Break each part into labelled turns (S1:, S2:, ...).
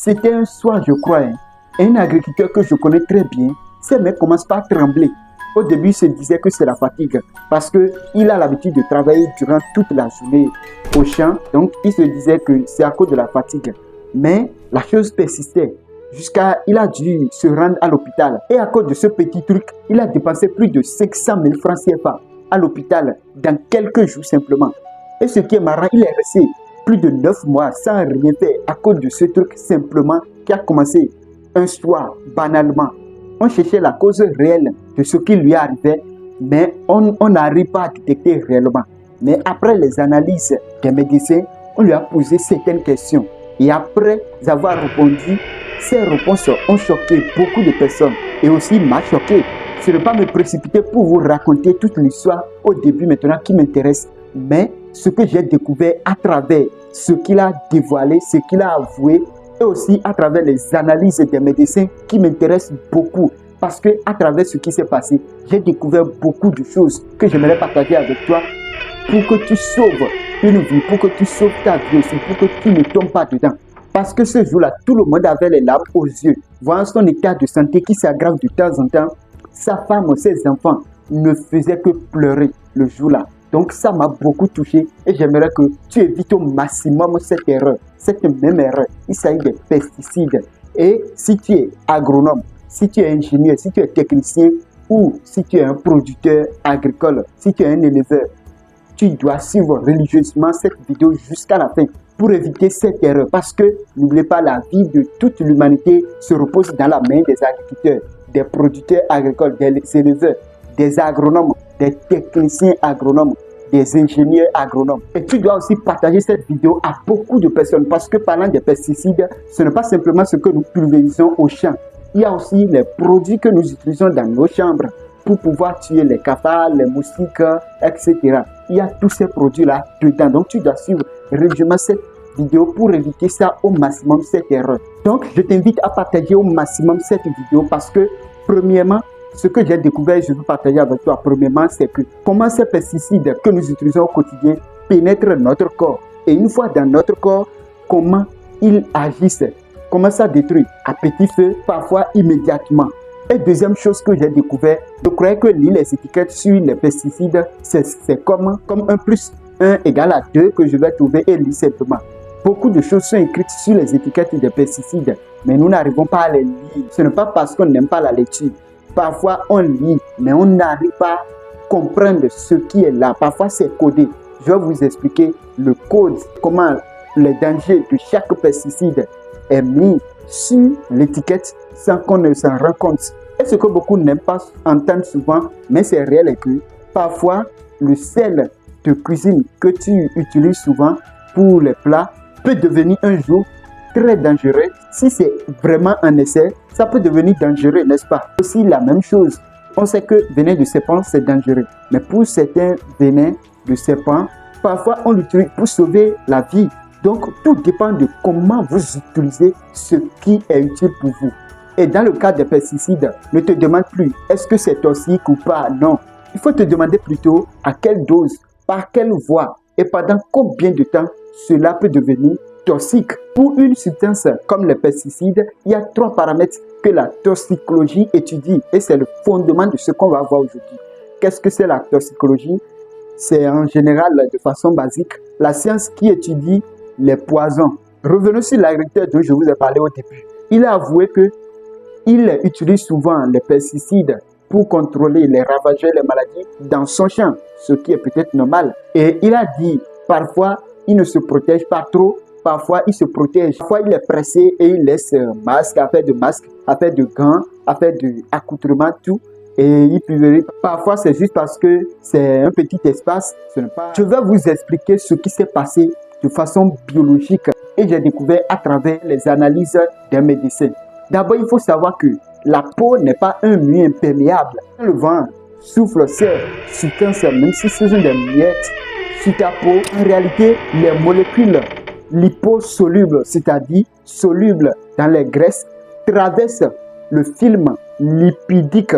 S1: C'était un soir, je crois, hein, et un agriculteur que je connais très bien, ses mains commencent par trembler. Au début, il se disait que c'est la fatigue parce qu'il a l'habitude de travailler durant toute la journée au champ. Donc, il se disait que c'est à cause de la fatigue. Mais la chose persistait jusqu'à il a dû se rendre à l'hôpital. Et à cause de ce petit truc, il a dépensé plus de 500 000 francs CFA à l'hôpital dans quelques jours simplement. Et ce qui est marrant, il est resté plus de 9 mois sans rien faire à cause de ce truc simplement qui a commencé un soir banalement. On cherchait la cause réelle de ce qui lui arrivait, mais on n'arrive pas à détecter réellement. Mais après les analyses des médecins, on lui a posé certaines questions. Et après avoir répondu, ces réponses ont choqué beaucoup de personnes et aussi m'a choqué. Je ne vais pas me précipiter pour vous raconter toute l'histoire au début maintenant qui m'intéresse, mais ce que j'ai découvert à travers ce qu'il a dévoilé, ce qu'il a avoué, et aussi à travers les analyses des médecins qui m'intéressent beaucoup. Parce que à travers ce qui s'est passé, j'ai découvert beaucoup de choses que j'aimerais partager avec toi pour que tu sauves une vie, pour que tu sauves ta vie aussi, pour que tu ne tombes pas dedans. Parce que ce jour-là, tout le monde avait les larmes aux yeux, voyant son état de santé qui s'aggrave de temps en temps. Sa femme, ses enfants ne faisaient que pleurer le jour-là. Donc ça m'a beaucoup touché et j'aimerais que tu évites au maximum cette erreur, cette même erreur. Il s'agit des pesticides. Et si tu es agronome, si tu es ingénieur, si tu es technicien ou si tu es un producteur agricole, si tu es un éleveur, tu dois suivre religieusement cette vidéo jusqu'à la fin pour éviter cette erreur. Parce que n'oubliez pas, la vie de toute l'humanité se repose dans la main des agriculteurs, des producteurs agricoles, des éleveurs, des agronomes, des techniciens agronomes, des ingénieurs agronomes. Et tu dois aussi partager cette vidéo à beaucoup de personnes parce que parlant des pesticides, ce n'est pas simplement ce que nous pulvérisons au champ. Il y a aussi les produits que nous utilisons dans nos chambres pour pouvoir tuer les cafards, les moustiques, etc. Il y a tous ces produits-là dedans. Donc, tu dois suivre régulièrement cette vidéo pour éviter ça au maximum, cette erreur. Donc, je t'invite à partager au maximum cette vidéo parce que, premièrement, ce que j'ai découvert et je veux partager avec toi, premièrement, c'est que comment ces pesticides que nous utilisons au quotidien pénètrent notre corps. Et une fois dans notre corps, comment ils agissent, comment ça détruit à petit feu, parfois immédiatement. Et deuxième chose que j'ai découvert, je croyais que lire les étiquettes sur les pesticides, c'est comme 1 plus 1 égale à 2 que je vais trouver et lire simplement. Beaucoup de choses sont écrites sur les étiquettes des pesticides, mais nous n'arrivons pas à les lire. Ce n'est pas parce qu'on n'aime pas la lecture. Parfois, on lit, mais on n'arrive pas à comprendre ce qui est là. Parfois, c'est codé. Je vais vous expliquer le code, comment les dangers de chaque pesticide est mis sur l'étiquette sans qu'on ne s'en rende compte. Et ce que beaucoup n'aiment pas entendre souvent, mais c'est réel, est que parfois, le sel de cuisine que tu utilises souvent pour les plats peut devenir un jour très dangereux. Si c'est vraiment un essai, ça peut devenir dangereux, n'est-ce pas? Aussi la même chose, on sait que venin de serpent c'est dangereux, mais pour certains venins de serpent, parfois on l'utilise pour sauver la vie. Donc tout dépend de comment vous utilisez ce qui est utile pour vous. Et dans le cas des pesticides, ne te demande plus est-ce que c'est toxique ou pas. Non, il faut te demander plutôt à quelle dose, par quelle voie et pendant combien de temps cela peut devenir toxique. Pour une substance comme les pesticides, il y a 3 paramètres que la toxicologie étudie et c'est le fondement de ce qu'on va voir aujourd'hui. Qu'est-ce que c'est la toxicologie? C'est en général, de façon basique, la science qui étudie les poisons. Revenons sur l'agriculteur dont je vous ai parlé au début. Il a avoué qu'il utilise souvent les pesticides pour contrôler les ravageurs, les maladies dans son champ, ce qui est peut-être normal. Et il a dit, parfois, il ne se protège pas trop. Parfois, il se protège. Parfois, il est pressé et il laisse masque, affaire de masque, affaire de gants, affaire d'accoutrement, tout. Et il pulvérise. Parfois, c'est juste parce que c'est un petit espace. Ce n'est pas... Je vais vous expliquer ce qui s'est passé de façon biologique. Et j'ai découvert à travers les analyses des médecins. D'abord, il faut savoir que la peau n'est pas un milieu imperméable. Quand le vent souffle ces substances, même si ce sont des miettes sur ta peau, en réalité, les molécules liposolubles, c'est-à-dire solubles dans les graisses, traversent le film lipidique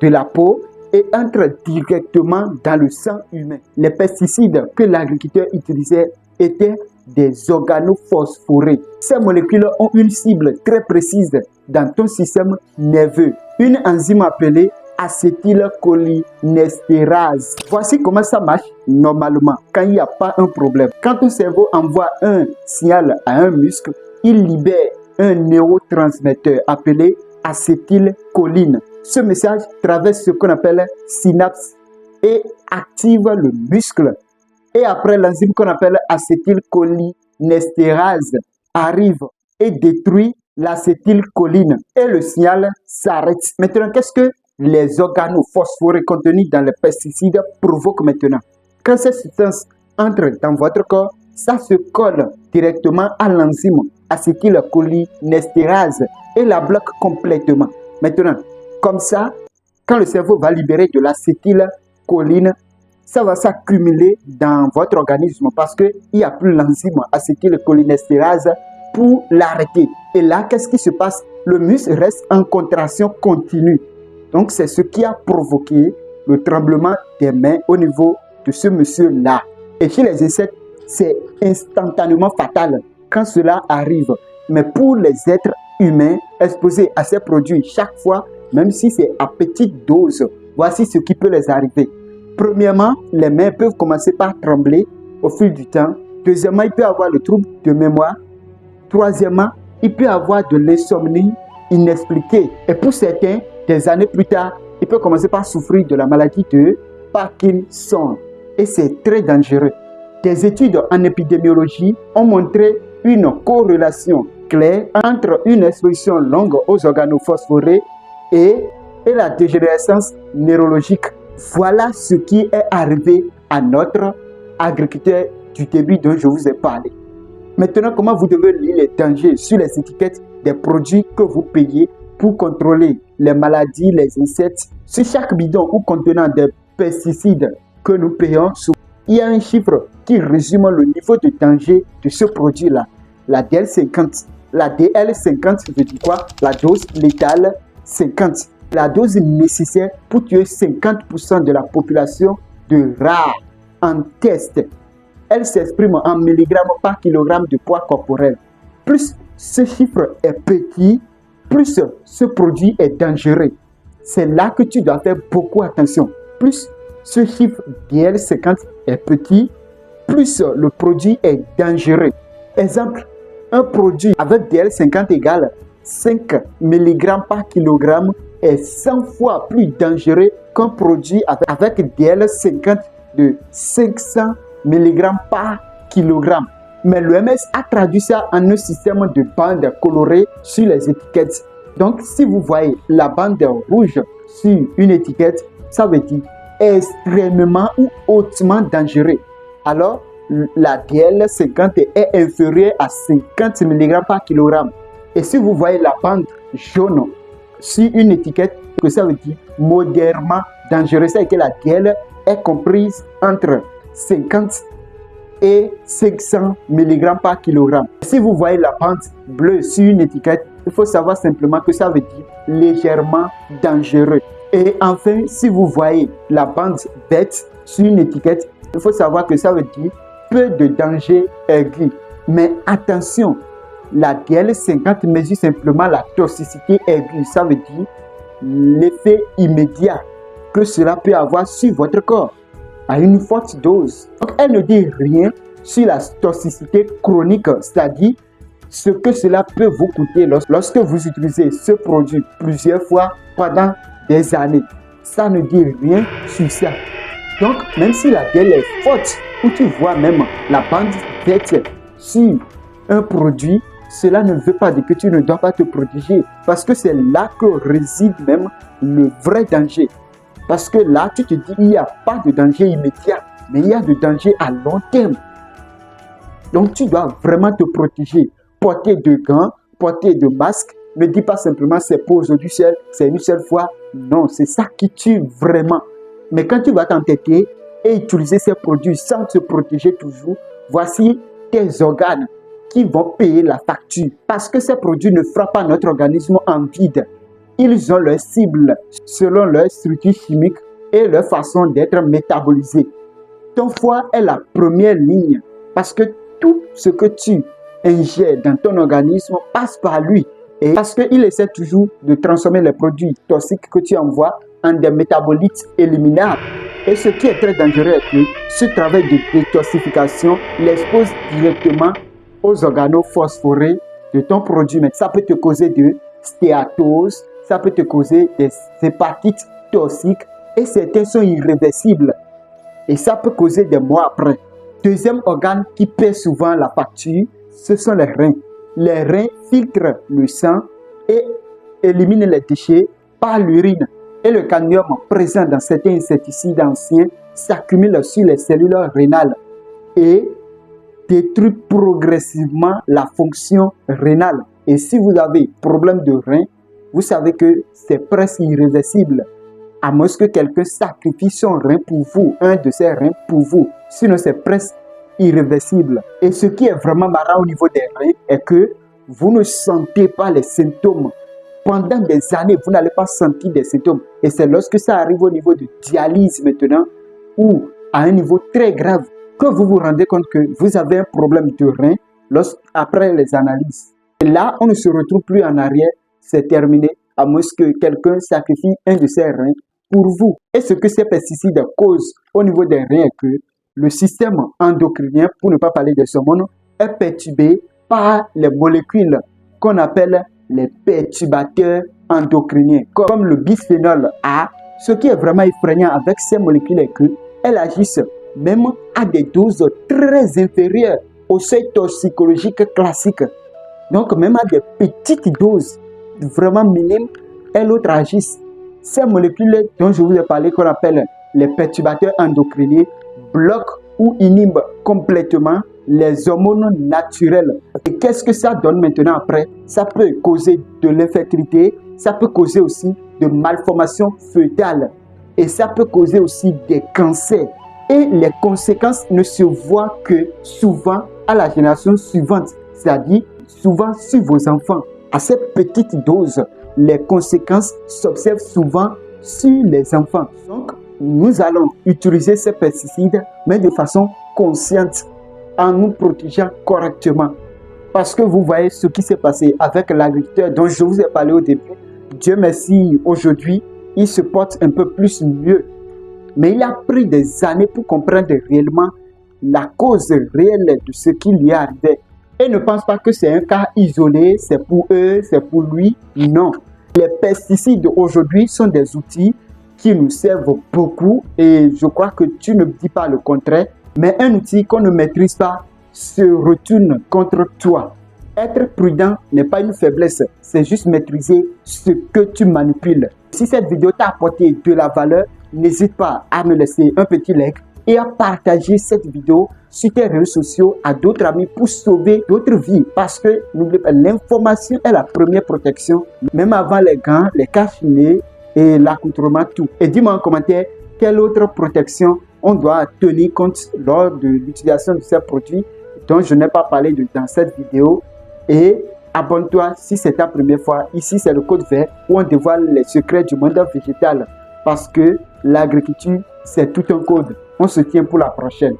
S1: de la peau et entrent directement dans le sang humain. Les pesticides que l'agriculteur utilisait étaient des organophosphorés. Ces molécules ont une cible très précise dans ton système nerveux. Une enzyme appelée acétylcholinestérase. Voici comment ça marche normalement quand il n'y a pas un problème. Quand ton cerveau envoie un signal à un muscle, il libère un neurotransmetteur appelé acétylcholine. Ce message traverse ce qu'on appelle synapse et active le muscle. Et après, l'enzyme qu'on appelle acétylcholinestérase arrive et détruit l'acétylcholine et le signal s'arrête. Maintenant, qu'est-ce que les organophosphorés contenus dans les pesticides provoquent maintenant? Quand cette substance entre dans votre corps, ça se colle directement à l'enzyme acétylcholinestérase et la bloque complètement. Maintenant, comme ça, quand le cerveau va libérer de l'acétylcholine, ça va s'accumuler dans votre organisme parce qu'il n'y a plus l'enzyme acétylcholinestérase pour l'arrêter. Et là, qu'est-ce qui se passe? Le muscle reste en contraction continue. Donc, c'est ce qui a provoqué le tremblement des mains au niveau de ce monsieur-là. Et chez les insectes, c'est instantanément fatal quand cela arrive. Mais pour les êtres humains exposés à ces produits chaque fois, même si c'est à petite dose, voici ce qui peut les arriver. Premièrement, les mains peuvent commencer par trembler au fil du temps. Deuxièmement, il peut avoir le trouble de mémoire. Troisièmement, il peut avoir de l'insomnie inexpliquée. Et pour certains, des années plus tard, il peut commencer par souffrir de la maladie de Parkinson. Et c'est très dangereux. Des études en épidémiologie ont montré une corrélation claire entre une exposition longue aux organophosphorés et la dégénérescence neurologique. Voilà ce qui est arrivé à notre agriculteur du début dont je vous ai parlé. Maintenant, comment vous devez lire les dangers sur les étiquettes des produits que vous payez pour contrôler les maladies, les insectes. Sur chaque bidon ou contenant des pesticides que nous payons, il y a un chiffre qui résume le niveau de danger de ce produit-là. La DL50. La DL50 veut dire quoi? La dose létale 50. La dose nécessaire pour tuer 50% de la population de rats en test. Elle s'exprime en milligrammes par kilogramme de poids corporel. Plus ce chiffre est petit, plus ce produit est dangereux. C'est là que tu dois faire beaucoup attention. Plus ce chiffre DL50 est petit, plus le produit est dangereux. Exemple, un produit avec DL50 égale 5 mg par kilogramme est 100 fois plus dangereux qu'un produit avec DL50 de 500 mg par kilogramme. Mais l'OMS a traduit ça en un système de bandes colorées sur les étiquettes. Donc, si vous voyez la bande rouge sur une étiquette, ça veut dire extrêmement ou hautement dangereux. Alors, la DL50 est inférieure à 50 mg par kilogramme. Et si vous voyez la bande jaune sur une étiquette, que ça veut dire modérément dangereux, c'est que la DL est comprise entre 50 et 500 mg par kilogramme. Si vous voyez la bande bleue sur une étiquette, il faut savoir simplement que ça veut dire légèrement dangereux. Et enfin, si vous voyez la bande verte sur une étiquette, il faut savoir que ça veut dire peu de danger aigu. Mais attention, la DL50 mesure simplement la toxicité aiguë. Ça veut dire l'effet immédiat que cela peut avoir sur votre corps à une forte dose. Donc, elle ne dit rien sur la toxicité chronique, c'est-à-dire ce que cela peut vous coûter lorsque vous utilisez ce produit plusieurs fois pendant des années. Ça ne dit rien sur ça. Donc, même si la DL est forte, ou tu vois même la bande verte sur un produit, cela ne veut pas dire que tu ne dois pas te protéger. Parce que c'est là que réside même le vrai danger. Parce que là, tu te dis, il n'y a pas de danger immédiat, mais il y a de danger à long terme. Donc, tu dois vraiment te protéger. Porter de gants, porter de masques. Ne dis pas simplement, c'est pour aujourd'hui seul, c'est une seule fois. Non, c'est ça qui tue vraiment. Mais quand tu vas t'entêter et utiliser ces produits sans te protéger toujours, voici tes organes qui vont payer la facture. Parce que ces produits ne frappent pas notre organisme en vide. Ils ont leur cible selon leur structure chimique et leur façon d'être métabolisés. Ton foie est la première ligne parce que tout ce que tu ingères dans ton organisme passe par lui. Et parce qu'il essaie toujours de transformer les produits toxiques que tu envoies en des métabolites éliminables. Et ce qui est très dangereux est que ce travail de détoxification l'expose directement aux organophosphorés de ton produit. Mais ça peut te causer de stéatose, ça peut te causer des hépatites toxiques et certains sont irréversibles. Et ça peut causer des mois après. Deuxième organe qui paie souvent la facture, ce sont les reins. Les reins filtrent le sang et éliminent les déchets par l'urine. Et le cadmium présent dans certains insecticides anciens s'accumule sur les cellules rénales et détruit progressivement la fonction rénale. Et si vous avez problème de rein, vous savez que c'est presque irréversible. À moins que quelqu'un sacrifie son rein pour vous, un de ses reins pour vous. Sinon, c'est presque irréversible. Et ce qui est vraiment marrant au niveau des reins est que vous ne sentez pas les symptômes. Pendant des années, vous n'allez pas sentir des symptômes. Et c'est lorsque ça arrive au niveau de dialyse maintenant, ou à un niveau très grave, que vous vous rendez compte que vous avez un problème de rein après les analyses. Et là, on ne se retrouve plus en arrière, c'est terminé, à moins que quelqu'un sacrifie un de ses reins pour vous. Et ce que ces pesticides causent au niveau des reins est que le système endocrinien, pour ne pas parler des hormones, est perturbé par les molécules qu'on appelle les perturbateurs endocriniens, comme le bisphénol A. Ce qui est vraiment effrayant avec ces molécules est qu'elles agissent même à des doses très inférieures au seuil toxicologique classique. Donc même à des petites doses vraiment minimes, elles agissent. Ces molécules dont je vous ai parlé, qu'on appelle les perturbateurs endocriniens, bloquent ou inhibent complètement les hormones naturelles. Et qu'est-ce que ça donne maintenant après? Ça peut causer de l'infertilité, ça peut causer aussi de malformations fœtales et ça peut causer aussi des cancers. Et les conséquences ne se voient que souvent à la génération suivante, c'est-à-dire souvent sur vos enfants. À cette petite dose, les conséquences s'observent souvent sur les enfants. Donc, nous allons utiliser ces pesticides, mais de façon consciente, en nous protégeant correctement. Parce que vous voyez ce qui s'est passé avec l'agriculteur dont je vous ai parlé au début. Dieu merci, aujourd'hui, il se porte un peu plus mieux. Mais il a pris des années pour comprendre réellement la cause réelle de ce qui lui est arrivé. Et ne pense pas que c'est un cas isolé, c'est pour eux, c'est pour lui. Non. Les pesticides aujourd'hui sont des outils qui nous servent beaucoup et je crois que tu ne dis pas le contraire. Mais un outil qu'on ne maîtrise pas se retourne contre toi. Être prudent n'est pas une faiblesse, c'est juste maîtriser ce que tu manipules. Si cette vidéo t'a apporté de la valeur, n'hésite pas à me laisser un petit like et à partager cette vidéo sur tes réseaux sociaux à d'autres amis pour sauver d'autres vies. Parce que n'oublie pas, l'information est la première protection, même avant les gants, les cachinets et l'accoutrement, tout. Et dis-moi en commentaire quelle autre protection on doit tenir compte lors de l'utilisation de ces produits dont je n'ai pas parlé dans cette vidéo. Et abonne-toi si c'est ta première fois. Ici, c'est le code vert où on dévoile les secrets du monde végétal. Parce que l'agriculture, c'est tout un code. On se tient pour la prochaine.